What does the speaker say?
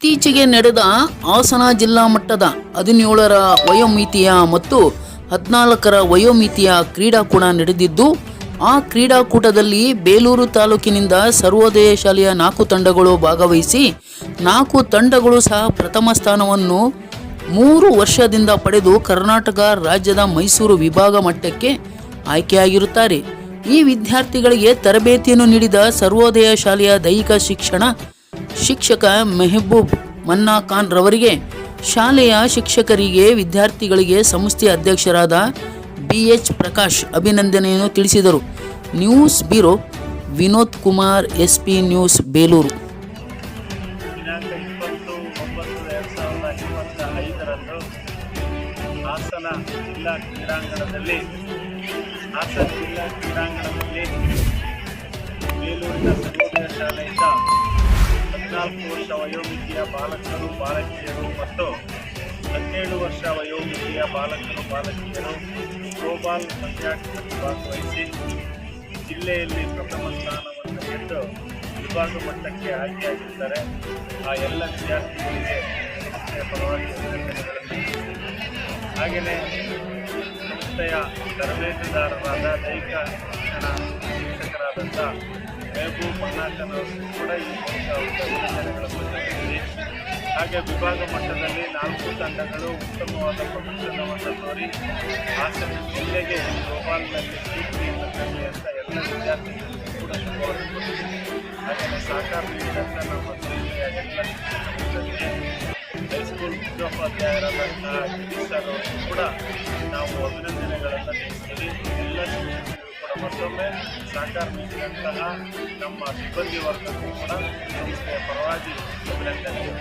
ಇತ್ತೀಚೆಗೆ ನಡೆದ ಹಾಸನ ಜಿಲ್ಲಾ ಮಟ್ಟದ 17ರ ವಯೋಮಿತಿಯ ಮತ್ತು 14ರ ವಯೋಮಿತಿಯ ಕ್ರೀಡಾಕೂಟ ನಡೆದಿದ್ದು, ಆ ಕ್ರೀಡಾಕೂಟದಲ್ಲಿ ಬೇಲೂರು ತಾಲೂಕಿನಿಂದ ಸರ್ವೋದಯ ಶಾಲೆಯ 4 ತಂಡಗಳು ಭಾಗವಹಿಸಿ 4 ತಂಡಗಳು ಸಹ ಪ್ರಥಮ ಸ್ಥಾನವನ್ನು 3 ವರ್ಷದಿಂದ ಪಡೆದು ಕರ್ನಾಟಕ ರಾಜ್ಯದ ಮೈಸೂರು ವಿಭಾಗ ಮಟ್ಟಕ್ಕೆ ಆಯ್ಕೆಯಾಗಿರುತ್ತಾರೆ. ಈ ವಿದ್ಯಾರ್ಥಿಗಳಿಗೆ ತರಬೇತಿಯನ್ನು ನೀಡಿದ ಸರ್ವೋದಯ ಶಾಲೆಯ ದೈಹಿಕ ಶಿಕ್ಷಕ ಮೆಹಬೂಬ್ ಮನ್ನಾ ಖಾನ್ ರವರಿಗೆ, ಶಾಲೆಯ ಶಿಕ್ಷಕರಿಗೆ, ವಿದ್ಯಾರ್ಥಿಗಳಿಗೆ ಸಂಸ್ಥೆಯ ಅಧ್ಯಕ್ಷರಾದ BH ಪ್ರಕಾಶ್ ಅಭಿನಂದನೆಯನ್ನು ತಿಳಿಸಿದರು. News bureau Vinod Kumar, SP news, Belur. ದಿನಾಂಕ 20/9/2025ರಂದು ಹಾಸನ ಜಿಲ್ಲಾ ಕ್ರೀಡಾಂಗಣದಲ್ಲಿ ಬೇಲೂರಿನ ಸರ್ವೋದಯ ಶಾಲೆಯಿಂದ 14 ವರ್ಷ ವಯೋಮಿತಿಯ ಬಾಲಕರು ಬಾಲಕಿಯರು ಮತ್ತು 17 ವರ್ಷ ವಯೋಮಿತಿಯ ಬಾಲಕರು ಬಾಲಕಿಯರು ಥ್ರೋಬಾಲ್ ಪಂದ್ಯಾಟದಲ್ಲಿ ಭಾಗವಹಿಸಿ ಜಿಲ್ಲೆಯಲ್ಲಿ ಪ್ರಥಮ ಸ್ಥಾನವನ್ನು ಗೆದ್ದು ವಿಭಾಗ ಮಟ್ಟಕ್ಕೆ ಆಯ್ಕೆಯಾಗಿದ್ದಾರೆ. ಆ ಎಲ್ಲ ವಿದ್ಯಾರ್ಥಿಗಳಿಗೆ ಸಂಸ್ಥೆಯ ಪರವಾಗಿ ಅಭಿನಂದನೆಗಳನ್ನು. ಹಾಗೆಯೇ ಸಂಸ್ಥೆಯ ತರಬೇತುದಾರರಾದ ದೈಹಿಕ ಶಿಕ್ಷಣ ಶಿಕ್ಷಕರಾದಂಥ ಮೆಹಬೂಬ್ ಮನ್ನಾ ಖಾನ್ ಅವರಿಗೂ ಕೂಡ ಈ ಮೂಲಕ ಅಭಿನಂದನೆಗಳನ್ನು ತಿಳಿಸಿ, ಹಾಗೆ ವಿಭಾಗ ಮಟ್ಟದಲ್ಲಿ 4 ತಂಡಗಳು ಉತ್ತಮವಾದ ಪ್ರದರ್ಶನವನ್ನು ತೋರಿ ಹಾಸನ ಜಿಲ್ಲೆಗೆ ಥ್ರೋಬಾಲ್ನಲ್ಲಿ ಕೀರ್ತಿಯನ್ನು ತರಲಿ ಅಂತ ಎಲ್ಲ ವಿದ್ಯಾರ್ಥಿಗಳಿಗೂ ಕೂಡ ಶುಭವನ್ನು ಕೊಟ್ಟಿದೆ. ಹಾಗೆಯೇ ಸಹಕಾರ ನೀಡಿದಂಥ ನಮ್ಮ ಸಂಸ್ಥೆಯ ಎಲ್ಲ ಶಿಕ್ಷಕರಿಗೆ, ಹೈಸ್ಕೂಲ್ ಮುಖ್ಯೋಪಾಧ್ಯಾಯರಾದಂತಹ ಗಿರೀಶ್ ಸರ್ ಅವರಿಗೂ ಕೂಡ ನಾವು ಅಭಿನಂದನೆಗಳನ್ನು ತಿಳಿಸ್ತೀವಿ. ಎಲ್ಲ ಶಿಕ್ಷಕರಿಗೂ ಕೂಡ ಮತ್ತೊಮ್ಮೆ ಸಹಕಾರ ನೀಡಿದಂತಹ ನಮ್ಮ ಸಿಬ್ಬಂದಿ ವರ್ಗಕ್ಕೂ ಕೂಡ ಸಂಸ್ಥೆಯ ಪರವಾಗಿ ಅಭಿನಂದನೆಗಳು.